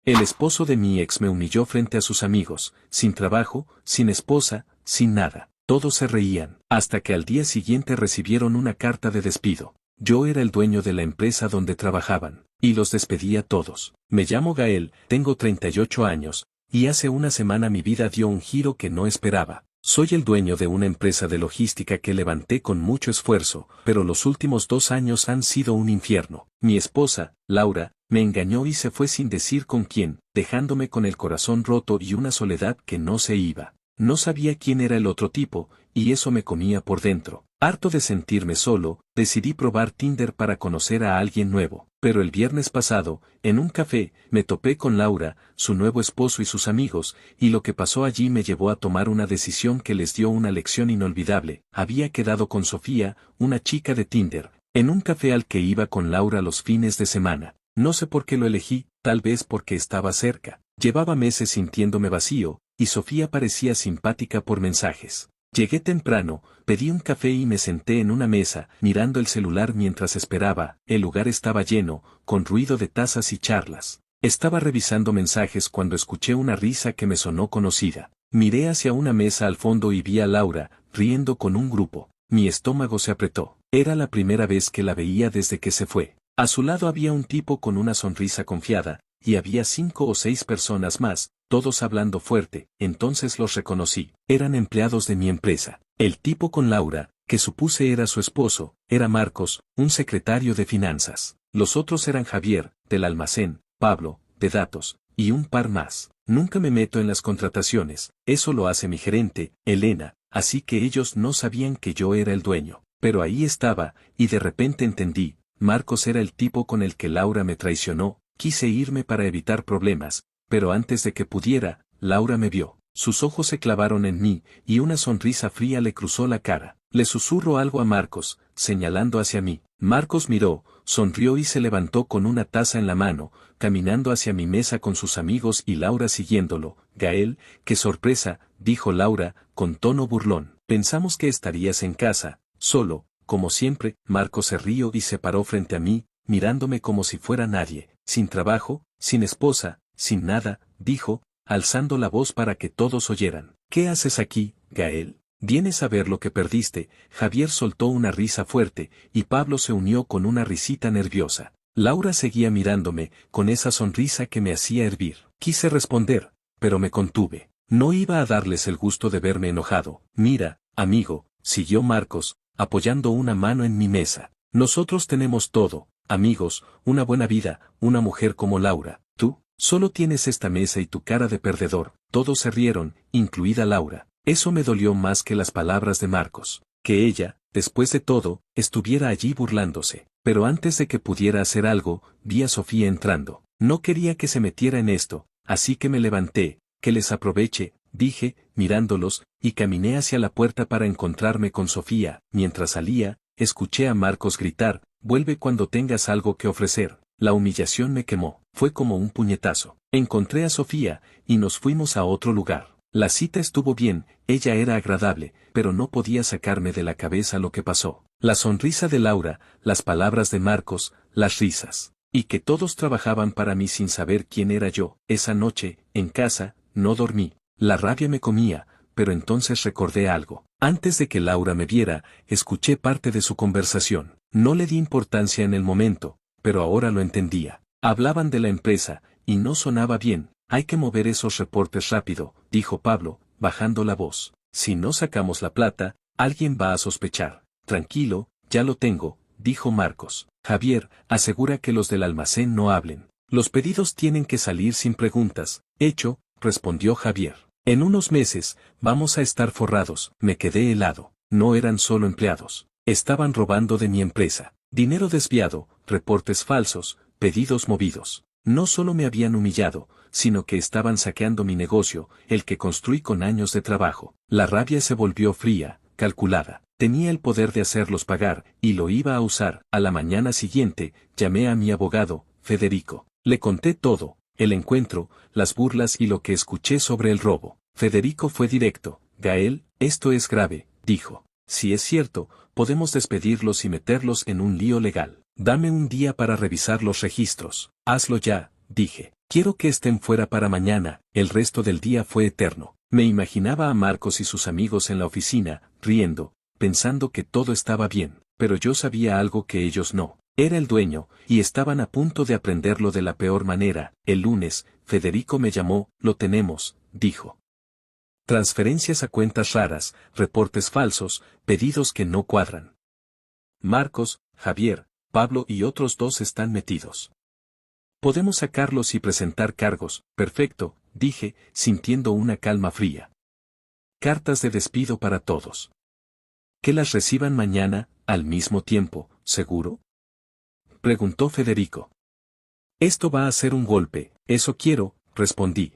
El esposo de mi ex me humilló frente a sus amigos, sin trabajo, sin esposa, sin nada. Todos se reían, hasta que al día siguiente recibieron una carta de despido. Yo era el dueño de la empresa donde trabajaban, y los despedí a todos. Me llamo Gael, tengo 38 años, y hace una semana mi vida dio un giro que no esperaba. Soy el dueño de una empresa de logística que levanté con mucho esfuerzo, pero los últimos 2 años han sido un infierno. Mi esposa, Laura, me engañó y se fue sin decir con quién, dejándome con el corazón roto y una soledad que no se iba. No sabía quién era el otro tipo, y eso me comía por dentro. Harto de sentirme solo, decidí probar Tinder para conocer a alguien nuevo. Pero el viernes pasado, en un café, me topé con Laura, su nuevo esposo y sus amigos, y lo que pasó allí me llevó a tomar una decisión que les dio una lección inolvidable. Había quedado con Sofía, una chica de Tinder, en un café al que iba con Laura los fines de semana. No sé por qué lo elegí, tal vez porque estaba cerca. Llevaba meses sintiéndome vacío, y Sofía parecía simpática por mensajes. Llegué temprano, pedí un café y me senté en una mesa, mirando el celular mientras esperaba. El lugar estaba lleno, con ruido de tazas y charlas. Estaba revisando mensajes cuando escuché una risa que me sonó conocida. Miré hacia una mesa al fondo y vi a Laura, riendo con un grupo. Mi estómago se apretó. Era la primera vez que la veía desde que se fue. A su lado había un tipo con una sonrisa confiada, y había 5 o 6 personas más, todos hablando fuerte. Entonces los reconocí. Eran empleados de mi empresa. El tipo con Laura, que supuse era su esposo, era Marcos, un secretario de finanzas. Los otros eran Javier, del almacén, Pablo, de datos, y un par más. Nunca me meto en las contrataciones, eso lo hace mi gerente, Elena, así que ellos no sabían que yo era el dueño. Pero ahí estaba, y de repente entendí. Marcos era el tipo con el que Laura me traicionó. Quise irme para evitar problemas, pero antes de que pudiera, Laura me vio. Sus ojos se clavaron en mí, y una sonrisa fría le cruzó la cara. Le susurró algo a Marcos, señalando hacia mí. Marcos miró, sonrió y se levantó con una taza en la mano, caminando hacia mi mesa con sus amigos y Laura siguiéndolo. Gael, qué sorpresa, dijo Laura, con tono burlón. Pensamos que estarías en casa, solo. Como siempre. Marcos se rió y se paró frente a mí, mirándome como si fuera nadie, sin trabajo, sin esposa, sin nada, dijo, alzando la voz para que todos oyeran. ¿Qué haces aquí, Gael? ¿Vienes a ver lo que perdiste? Javier soltó una risa fuerte, y Pablo se unió con una risita nerviosa. Laura seguía mirándome, con esa sonrisa que me hacía hervir. Quise responder, pero me contuve. No iba a darles el gusto de verme enojado. Mira, amigo, siguió Marcos, apoyando una mano en mi mesa. Nosotros tenemos todo, amigos, una buena vida, una mujer como Laura. Tú, solo tienes esta mesa y tu cara de perdedor. Todos se rieron, incluida Laura. Eso me dolió más que las palabras de Marcos. Que ella, después de todo, estuviera allí burlándose. Pero antes de que pudiera hacer algo, vi a Sofía entrando. No quería que se metiera en esto, así que me levanté. Que les aproveche, dije, mirándolos, y caminé hacia la puerta para encontrarme con Sofía. Mientras salía, escuché a Marcos gritar, vuelve cuando tengas algo que ofrecer. La humillación me quemó, fue como un puñetazo. Encontré a Sofía, y nos fuimos a otro lugar. La cita estuvo bien, ella era agradable, pero no podía sacarme de la cabeza lo que pasó. La sonrisa de Laura, las palabras de Marcos, las risas. Y que todos trabajaban para mí sin saber quién era yo. Esa noche, en casa, no dormí. La rabia me comía, pero entonces recordé algo. Antes de que Laura me viera, escuché parte de su conversación. No le di importancia en el momento, pero ahora lo entendía. Hablaban de la empresa, y no sonaba bien. Hay que mover esos reportes rápido, dijo Pablo, bajando la voz. Si no sacamos la plata, alguien va a sospechar. Tranquilo, ya lo tengo, dijo Marcos. Javier, asegura que los del almacén no hablen. Los pedidos tienen que salir sin preguntas. Hecho, respondió Javier. En unos meses, vamos a estar forrados. Me quedé helado. No eran solo empleados. Estaban robando de mi empresa. Dinero desviado, reportes falsos, pedidos movidos. No solo me habían humillado, sino que estaban saqueando mi negocio, el que construí con años de trabajo. La rabia se volvió fría, calculada. Tenía el poder de hacerlos pagar, y lo iba a usar. A la mañana siguiente, llamé a mi abogado, Federico. Le conté todo, el encuentro, las burlas y lo que escuché sobre el robo. Federico fue directo. Gael, esto es grave, dijo. Si es cierto, podemos despedirlos y meterlos en un lío legal. Dame un día para revisar los registros. Hazlo ya, dije. Quiero que estén fuera para mañana. El resto del día fue eterno. Me imaginaba a Marcos y sus amigos en la oficina, riendo, pensando que todo estaba bien, pero yo sabía algo que ellos no. Era el dueño, y estaban a punto de aprenderlo de la peor manera. El lunes, Federico me llamó. Lo tenemos, dijo. Transferencias a cuentas raras, reportes falsos, pedidos que no cuadran. Marcos, Javier, Pablo y otros dos están metidos. Podemos sacarlos y presentar cargos. Perfecto, dije, sintiendo una calma fría. Cartas de despido para todos. Que las reciban mañana, al mismo tiempo, ¿seguro? Preguntó Federico. Esto va a ser un golpe, eso quiero, respondí.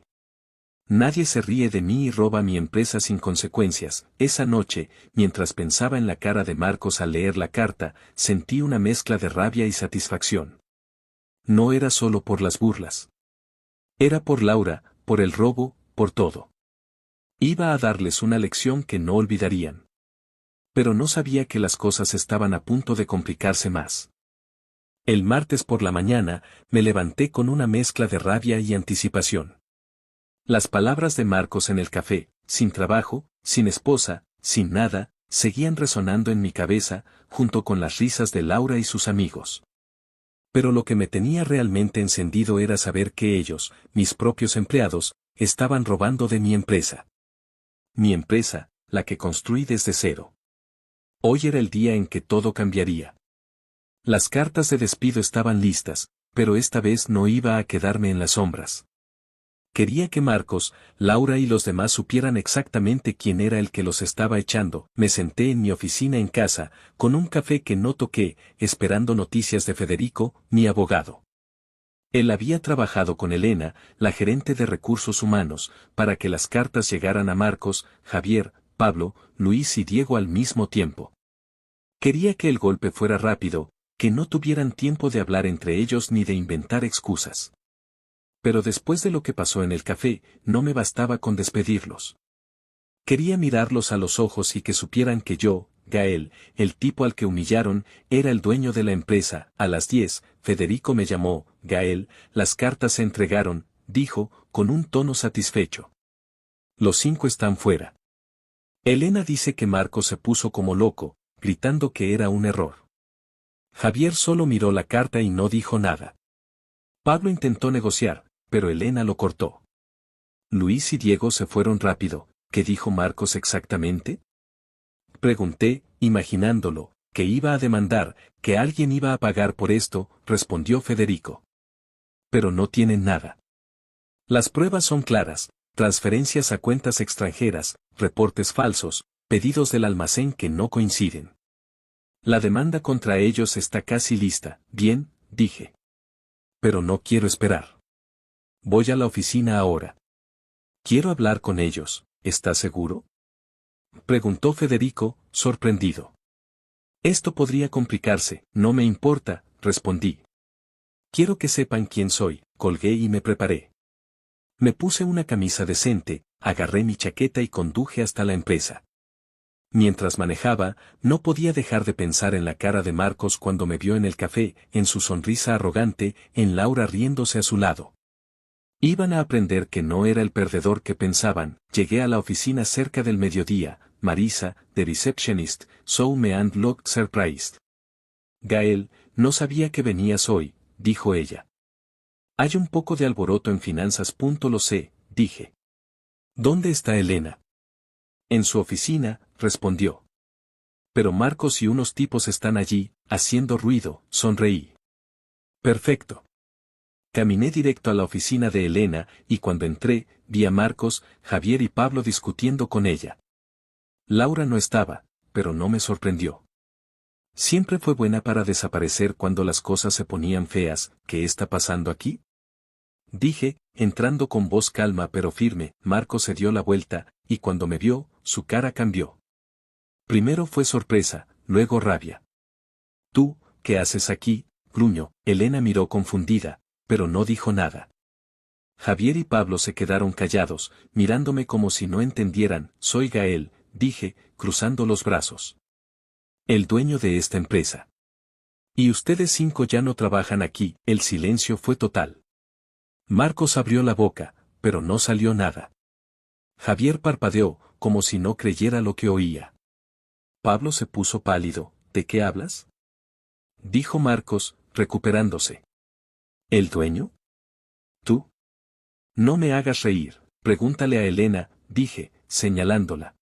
Nadie se ríe de mí y roba mi empresa sin consecuencias. Esa noche, mientras pensaba en la cara de Marcos al leer la carta, sentí una mezcla de rabia y satisfacción. No era solo por las burlas. Era por Laura, por el robo, por todo. Iba a darles una lección que no olvidarían. Pero no sabía que las cosas estaban a punto de complicarse más. El martes por la mañana, me levanté con una mezcla de rabia y anticipación. Las palabras de Marcos en el café, sin trabajo, sin esposa, sin nada, seguían resonando en mi cabeza, junto con las risas de Laura y sus amigos. Pero lo que me tenía realmente encendido era saber que ellos, mis propios empleados, estaban robando de mi empresa. Mi empresa, la que construí desde cero. Hoy era el día en que todo cambiaría. Las cartas de despido estaban listas, pero esta vez no iba a quedarme en las sombras. Quería que Marcos, Laura y los demás supieran exactamente quién era el que los estaba echando. Me senté en mi oficina en casa, con un café que no toqué, esperando noticias de Federico, mi abogado. Él había trabajado con Elena, la gerente de recursos humanos, para que las cartas llegaran a Marcos, Javier, Pablo, Luis y Diego al mismo tiempo. Quería que el golpe fuera rápido, que no tuvieran tiempo de hablar entre ellos ni de inventar excusas. Pero después de lo que pasó en el café, no me bastaba con despedirlos. Quería mirarlos a los ojos y que supieran que yo, Gael, el tipo al que humillaron, era el dueño de la empresa. A las 10, Federico me llamó. Gael, las cartas se entregaron, dijo, con un tono satisfecho. Los 5 están fuera. Elena dice que Marco se puso como loco, gritando que era un error. Javier solo miró la carta y no dijo nada. Pablo intentó negociar, pero Elena lo cortó. Luis y Diego se fueron rápido. ¿Qué dijo Marcos exactamente? Pregunté, imaginándolo, que iba a demandar, que alguien iba a pagar por esto, respondió Federico. Pero no tienen nada. Las pruebas son claras, transferencias a cuentas extranjeras, reportes falsos, pedidos del almacén que no coinciden. La demanda contra ellos está casi lista. Bien, dije. Pero no quiero esperar. Voy a la oficina ahora. Quiero hablar con ellos, ¿estás seguro? Preguntó Federico, sorprendido. Esto podría complicarse. No me importa, respondí. Quiero que sepan quién soy. Colgué y me preparé. Me puse una camisa decente, agarré mi chaqueta y conduje hasta la empresa. Mientras manejaba, no podía dejar de pensar en la cara de Marcos cuando me vio en el café, en su sonrisa arrogante, en Laura riéndose a su lado. Iban a aprender que no era el perdedor que pensaban. Llegué a la oficina cerca del mediodía. Marisa, the receptionist, saw me and looked surprised. Gael, no sabía que venías hoy, dijo ella. Hay un poco de alboroto en finanzas. Lo sé, dije. ¿Dónde está Elena? En su oficina, respondió. Pero Marcos y unos tipos están allí, haciendo ruido, sonreí. Perfecto. Caminé directo a la oficina de Elena, y cuando entré, vi a Marcos, Javier y Pablo discutiendo con ella. Laura no estaba, pero no me sorprendió. Siempre fue buena para desaparecer cuando las cosas se ponían feas. ¿Qué está pasando aquí? Dije, entrando con voz calma pero firme. Marcos se dio la vuelta, y cuando me vio, su cara cambió. Primero fue sorpresa, luego rabia. ¿Tú, qué haces aquí? Gruñó. Elena miró confundida, pero no dijo nada. Javier y Pablo se quedaron callados, mirándome como si no entendieran. Soy Gael, dije, cruzando los brazos. El dueño de esta empresa. Y ustedes 5 ya no trabajan aquí. El silencio fue total. Marcos abrió la boca, pero no salió nada. Javier parpadeó, como si no creyera lo que oía. Pablo se puso pálido. ¿De qué hablas?, dijo Marcos, recuperándose. ¿El dueño? ¿Tú? No me hagas reír, pregúntale a Elena, dije, señalándola.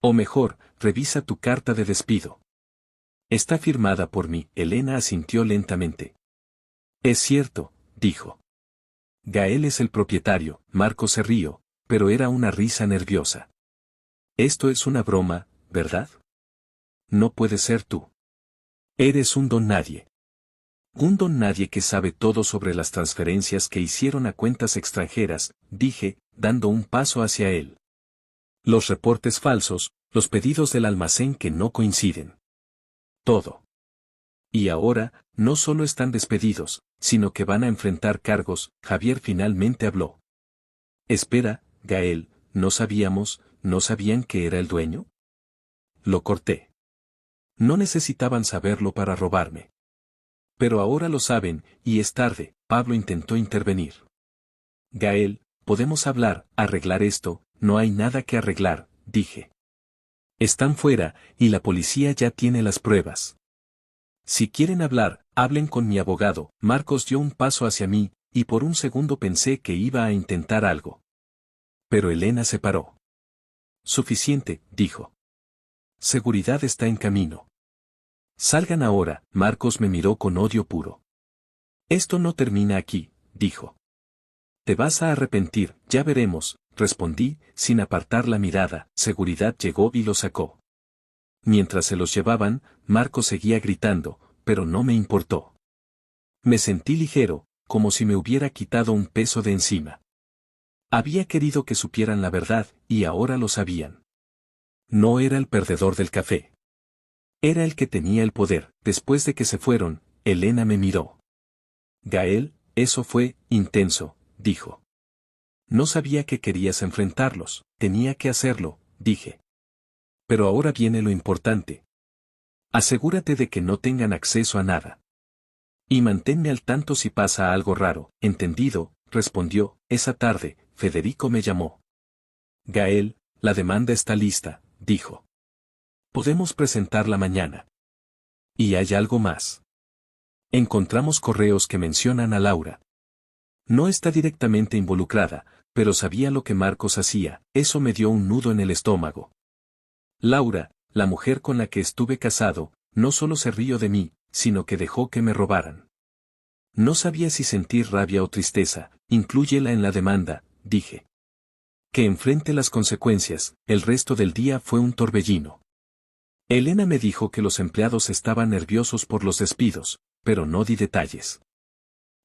O mejor, revisa tu carta de despido. Está firmada por mí. Elena asintió lentamente. Es cierto, dijo. Gael es el propietario. Marcos se rió, pero era una risa nerviosa. Esto es una broma, ¿verdad? No puedes ser tú. Eres un don nadie. Un don nadie que sabe todo sobre las transferencias que hicieron a cuentas extranjeras, dije, dando un paso hacia él. Los reportes falsos, los pedidos del almacén que no coinciden. Todo. Y ahora, no solo están despedidos, sino que van a enfrentar cargos. Javier finalmente habló. Espera, Gael, ¿no sabían que era el dueño? Lo corté. No necesitaban saberlo para robarme. Pero ahora lo saben, y es tarde. Pablo intentó intervenir. Gael, podemos arreglar esto. No hay nada que arreglar, dije. Están fuera, y la policía ya tiene las pruebas. Si quieren hablar, hablen con mi abogado. Marcos dio un paso hacia mí, y por un segundo pensé que iba a intentar algo. Pero Elena se paró. Suficiente, dijo. Seguridad está en camino. Salgan ahora. Marcos me miró con odio puro. Esto no termina aquí, dijo. Te vas a arrepentir, ya veremos, respondí, sin apartar la mirada. Seguridad llegó y lo sacó. Mientras se los llevaban, Marcos seguía gritando, pero no me importó. Me sentí ligero, como si me hubiera quitado un peso de encima. Había querido que supieran la verdad, y ahora lo sabían. No era el perdedor del café. Era el que tenía el poder. Después de que se fueron, Elena me miró. Gael, eso fue intenso, dijo. No sabía que querías enfrentarlos. Tenía que hacerlo, dije. Pero ahora viene lo importante. Asegúrate de que no tengan acceso a nada. Y manténme al tanto si pasa algo raro. Entendido, respondió. Esa tarde, Federico me llamó. Gael, la demanda está lista, dijo. Podemos presentarla mañana. Y hay algo más. Encontramos correos que mencionan a Laura. No está directamente involucrada, pero sabía lo que Marcos hacía. Eso me dio un nudo en el estómago. Laura, la mujer con la que estuve casado, no solo se rió de mí, sino que dejó que me robaran. No sabía si sentir rabia o tristeza. Inclúyela en la demanda, dije. Que enfrente las consecuencias. El resto del día fue un torbellino. Elena me dijo que los empleados estaban nerviosos por los despidos, pero no di detalles.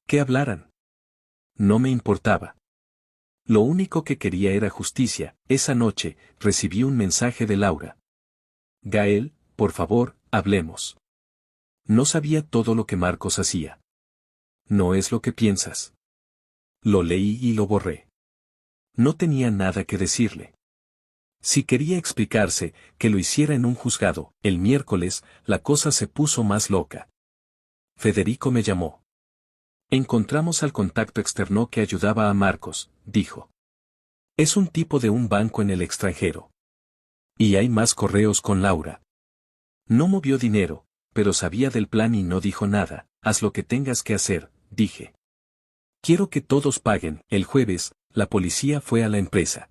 Que hablaran. No me importaba. Lo único que quería era justicia. Esa noche, recibí un mensaje de Laura. Gael, por favor, hablemos. No sabía todo lo que Marcos hacía. No es lo que piensas. Lo leí y lo borré. No tenía nada que decirle. Si quería explicarse, que lo hiciera en un juzgado. El miércoles, la cosa se puso más loca. Federico me llamó. Encontramos al contacto externo que ayudaba a Marcos, dijo. Es un tipo de un banco en el extranjero. Y hay más correos con Laura. No movió dinero, pero sabía del plan y no dijo nada. Haz lo que tengas que hacer, dije. Quiero que todos paguen. El jueves, la policía fue a la empresa.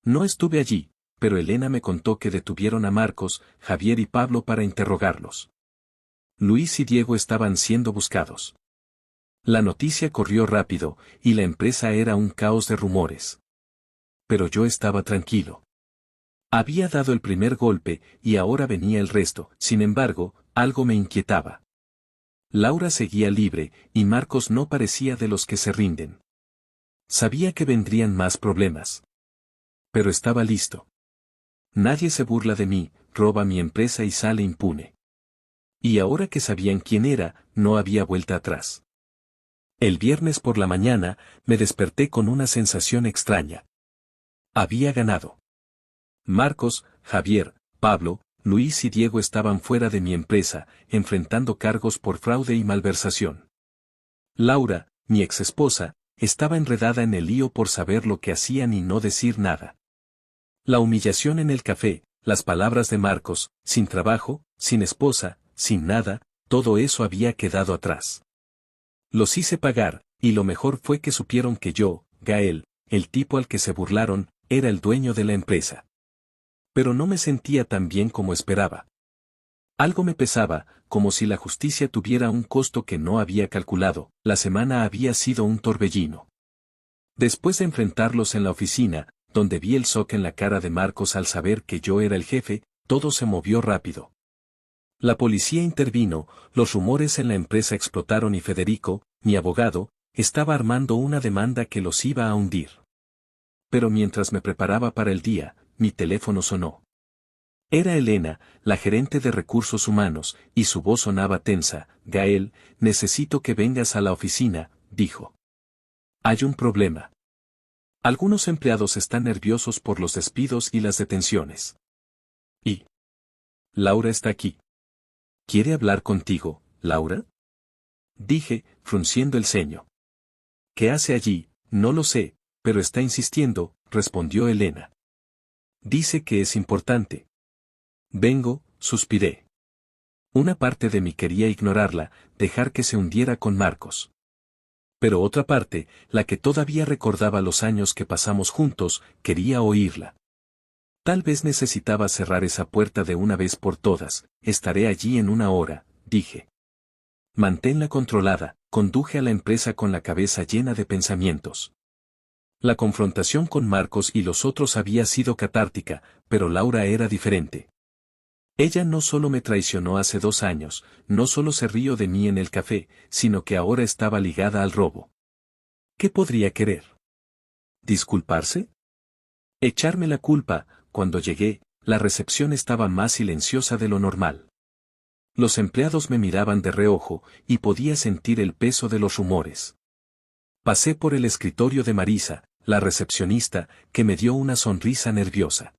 No estuve allí, pero Elena me contó que detuvieron a Marcos, Javier y Pablo para interrogarlos. Luis y Diego estaban siendo buscados. La noticia corrió rápido, y la empresa era un caos de rumores. Pero yo estaba tranquilo. Había dado el primer golpe, y ahora venía el resto. Sin embargo, algo me inquietaba. Laura seguía libre, y Marcos no parecía de los que se rinden. Sabía que vendrían más problemas. Pero estaba listo. Nadie se burla de mí, roba mi empresa y sale impune. Y ahora que sabían quién era, no había vuelta atrás. El viernes por la mañana, me desperté con una sensación extraña. Había ganado. Marcos, Javier, Pablo, Luis y Diego estaban fuera de mi empresa, enfrentando cargos por fraude y malversación. Laura, mi exesposa, estaba enredada en el lío por saber lo que hacían y no decir nada. La humillación en el café, las palabras de Marcos, sin trabajo, sin esposa, sin nada, todo eso había quedado atrás. Los hice pagar, y lo mejor fue que supieron que yo, Gael, el tipo al que se burlaron, era el dueño de la empresa. Pero no me sentía tan bien como esperaba. Algo me pesaba, como si la justicia tuviera un costo que no había calculado. La semana había sido un torbellino. Después de enfrentarlos en la oficina, donde vi el shock en la cara de Marcos al saber que yo era el jefe, todo se movió rápido. La policía intervino, los rumores en la empresa explotaron y Federico, mi abogado, estaba armando una demanda que los iba a hundir. Pero mientras me preparaba para el día, mi teléfono sonó. Era Elena, la gerente de recursos humanos, y su voz sonaba tensa. Gael, necesito que vengas a la oficina, dijo. Hay un problema. Algunos empleados están nerviosos por los despidos y las detenciones. Y Laura está aquí. ¿Quiere hablar contigo, Laura? Dije, frunciendo el ceño. ¿Qué hace allí? No lo sé, pero está insistiendo, respondió Elena. Dice que es importante. Vengo, suspiré. Una parte de mí quería ignorarla, dejar que se hundiera con Marcos. Pero otra parte, la que todavía recordaba los años que pasamos juntos, quería oírla. Tal vez necesitaba cerrar esa puerta de una vez por todas. Estaré allí en una hora, dije. Manténla controlada, conduje a la empresa con la cabeza llena de pensamientos. La confrontación con Marcos y los otros había sido catártica, pero Laura era diferente. Ella no solo me traicionó hace 2 años, no solo se rió de mí en el café, sino que ahora estaba ligada al robo. ¿Qué podría querer? ¿Disculparse? Echarme la culpa. Cuando llegué, la recepción estaba más silenciosa de lo normal. Los empleados me miraban de reojo, y podía sentir el peso de los rumores. Pasé por el escritorio de Marisa, la recepcionista, que me dio una sonrisa nerviosa.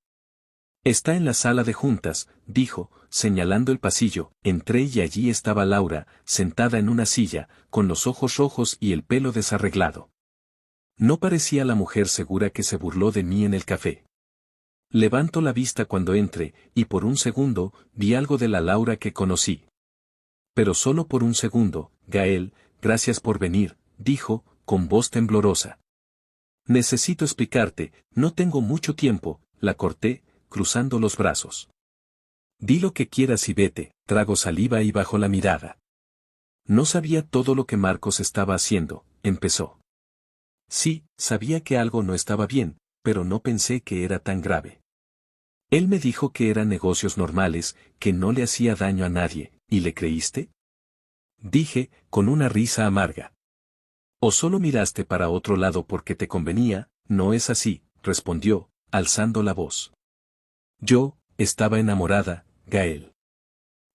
Está en la sala de juntas, dijo, señalando el pasillo. Entré y allí estaba Laura, sentada en una silla, con los ojos rojos y el pelo desarreglado. No parecía la mujer segura que se burló de mí en el café. Levanto la vista cuando entre, y por un segundo, vi algo de la Laura que conocí. Pero solo por un segundo. Gael, gracias por venir, dijo, con voz temblorosa. Necesito explicarte, no tengo mucho tiempo, la corté, cruzando los brazos. Di lo que quieras y vete. Trago saliva y bajó la mirada. No sabía todo lo que Marcos estaba haciendo, empezó. Sí, sabía que algo no estaba bien, pero no pensé que era tan grave. Él me dijo que eran negocios normales, que no le hacía daño a nadie, ¿y le creíste? Dije, con una risa amarga. O solo miraste para otro lado porque te convenía. No es así, respondió, alzando la voz. Yo, estaba enamorada, Gael.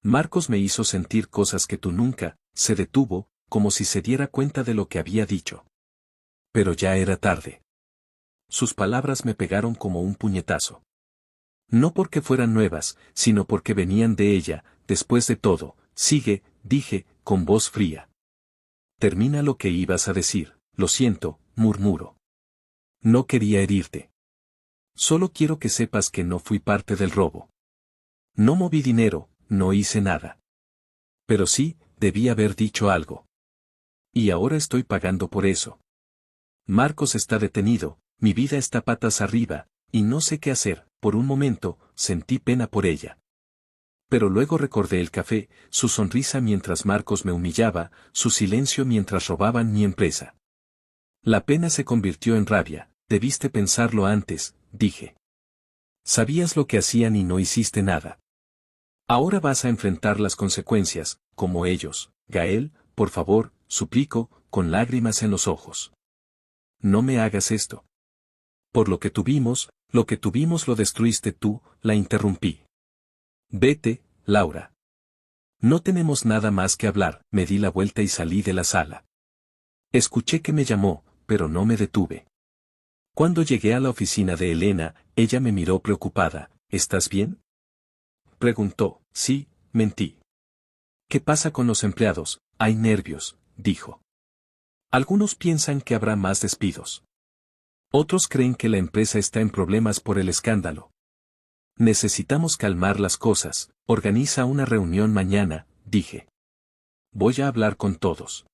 Marcos me hizo sentir cosas que tú nunca. Se detuvo, como si se diera cuenta de lo que había dicho. Pero ya era tarde. Sus palabras me pegaron como un puñetazo. No porque fueran nuevas, sino porque venían de ella. Después de todo, sigue, dije, con voz fría. Termina lo que ibas a decir. Lo siento, murmuró. No quería herirte. Solo quiero que sepas que no fui parte del robo. No moví dinero, no hice nada. Pero sí, debí haber dicho algo. Y ahora estoy pagando por eso. Marcos está detenido, mi vida está patas arriba, y no sé qué hacer. Por un momento, sentí pena por ella. Pero luego recordé el café, su sonrisa mientras Marcos me humillaba, su silencio mientras robaban mi empresa. La pena se convirtió en rabia. Debiste pensarlo antes, dije. Sabías lo que hacían y no hiciste nada. Ahora vas a enfrentar las consecuencias, como ellos. Gael, por favor, suplico, con lágrimas en los ojos. No me hagas esto. Por lo que tuvimos lo destruiste tú, la interrumpí. Vete, Laura. No tenemos nada más que hablar. Me di la vuelta y salí de la sala. Escuché que me llamó, pero no me detuve. Cuando llegué a la oficina de Elena, ella me miró preocupada. ¿Estás bien? Preguntó. Sí, mentí. ¿Qué pasa con los empleados? Hay nervios, dijo. Algunos piensan que habrá más despidos. Otros creen que la empresa está en problemas por el escándalo. Necesitamos calmar las cosas. Organiza una reunión mañana, dije. Voy a hablar con todos.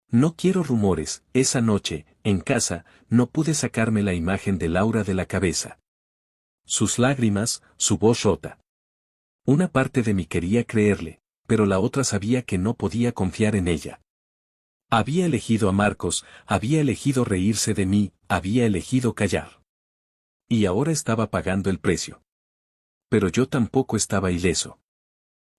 No quiero rumores. Esa noche, en casa, no pude sacarme la imagen de Laura de la cabeza. Sus lágrimas, su voz rota. Una parte de mí quería creerle, pero la otra sabía que no podía confiar en ella. Había elegido a Marcos, había elegido reírse de mí, había elegido callar. Y ahora estaba pagando el precio. Pero yo tampoco estaba ileso.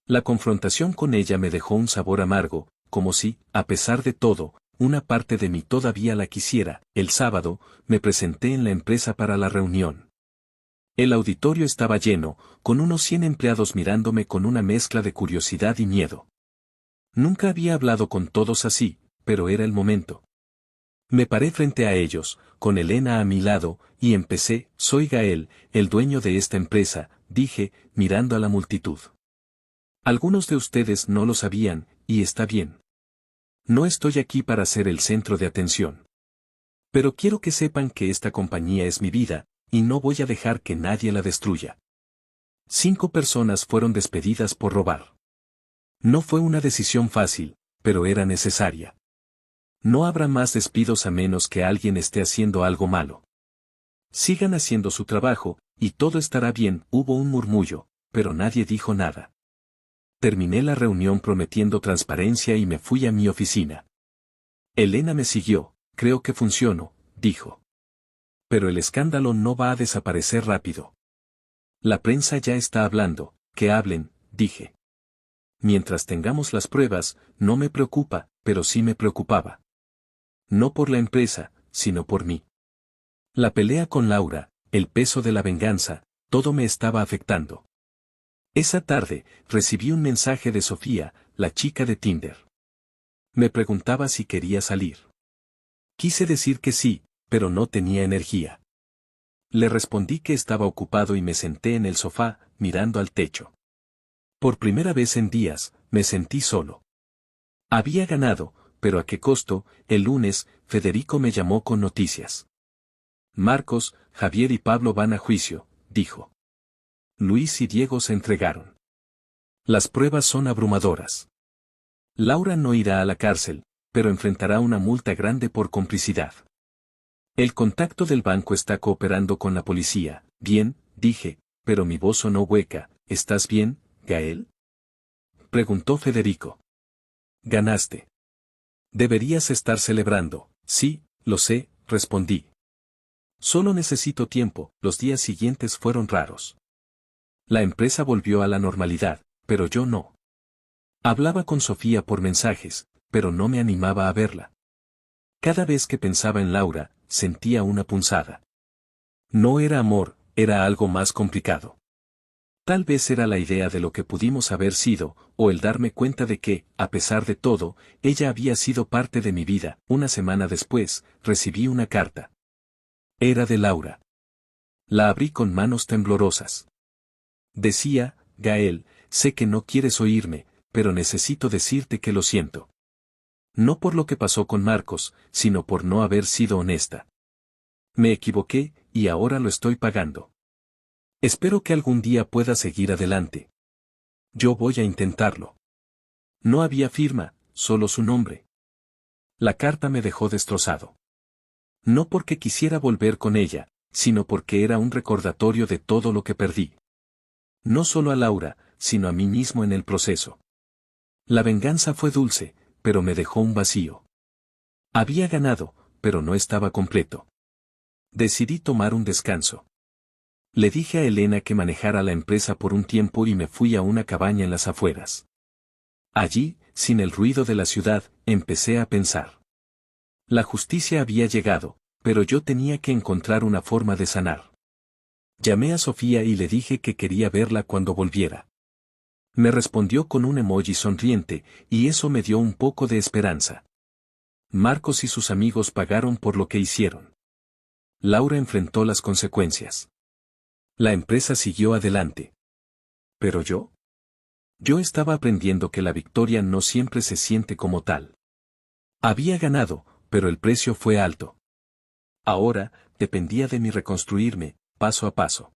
La confrontación con ella me dejó un sabor amargo, como si, a pesar de todo, una parte de mí todavía la quisiera. El sábado, me presenté en la empresa para la reunión. El auditorio estaba lleno, con unos 100 empleados mirándome con una mezcla de curiosidad y miedo. Nunca había hablado con todos así, pero era el momento. Me paré frente a ellos, con Elena a mi lado, y empecé: soy Gael, el dueño de esta empresa, dije, mirando a la multitud. Algunos de ustedes no lo sabían, y está bien. No estoy aquí para ser el centro de atención. Pero quiero que sepan que esta compañía es mi vida, y no voy a dejar que nadie la destruya. 5 personas fueron despedidas por robar. No fue una decisión fácil, pero era necesaria. No habrá más despidos a menos que alguien esté haciendo algo malo. Sigan haciendo su trabajo, y todo estará bien. Hubo un murmullo, pero nadie dijo nada. Terminé la reunión prometiendo transparencia y me fui a mi oficina. Elena me siguió. Creo que funcionó, dijo. Pero el escándalo no va a desaparecer rápido. La prensa ya está hablando. Que hablen, dije. Mientras tengamos las pruebas, no me preocupa, pero sí me preocupaba. No por la empresa, sino por mí. La pelea con Laura, el peso de la venganza, todo me estaba afectando. Esa tarde, recibí un mensaje de Sofía, la chica de Tinder. Me preguntaba si quería salir. Quise decir que sí, pero no tenía energía. Le respondí que estaba ocupado y me senté en el sofá, mirando al techo. Por primera vez en días, me sentí solo. Había ganado, pero ¿a qué costo? El lunes, Federico me llamó con noticias. Marcos, Javier y Pablo van a juicio, dijo. Luis y Diego se entregaron. Las pruebas son abrumadoras. Laura no irá a la cárcel, pero enfrentará una multa grande por complicidad. El contacto del banco está cooperando con la policía. Bien, dije, pero mi voz sonó hueca. ¿Estás bien, Gael? Preguntó Federico. Ganaste. Deberías estar celebrando. Sí, lo sé, respondí. Solo necesito tiempo. Los días siguientes fueron raros. La empresa volvió a la normalidad, pero yo no. Hablaba con Sofía por mensajes, pero no me animaba a verla. Cada vez que pensaba en Laura, sentía una punzada. No era amor, era algo más complicado. Tal vez era la idea de lo que pudimos haber sido, o el darme cuenta de que, a pesar de todo, ella había sido parte de mi vida. Una semana después, recibí una carta. Era de Laura. La abrí con manos temblorosas. Decía: Gael, sé que no quieres oírme, pero necesito decirte que lo siento. No por lo que pasó con Marcos, sino por no haber sido honesta. Me equivoqué, y ahora lo estoy pagando. Espero que algún día pueda seguir adelante. Yo voy a intentarlo. No había firma, solo su nombre. La carta me dejó destrozado. No porque quisiera volver con ella, sino porque era un recordatorio de todo lo que perdí. No solo a Laura, sino a mí mismo en el proceso. La venganza fue dulce, pero me dejó un vacío. Había ganado, pero no estaba completo. Decidí tomar un descanso. Le dije a Elena que manejara la empresa por un tiempo y me fui a una cabaña en las afueras. Allí, sin el ruido de la ciudad, empecé a pensar. La justicia había llegado, pero yo tenía que encontrar una forma de sanar. Llamé a Sofía y le dije que quería verla cuando volviera. Me respondió con un emoji sonriente, y eso me dio un poco de esperanza. Marcos y sus amigos pagaron por lo que hicieron. Laura enfrentó las consecuencias. La empresa siguió adelante. ¿Pero yo? Yo estaba aprendiendo que la victoria no siempre se siente como tal. Había ganado, pero el precio fue alto. Ahora, dependía de mí reconstruirme, paso a paso.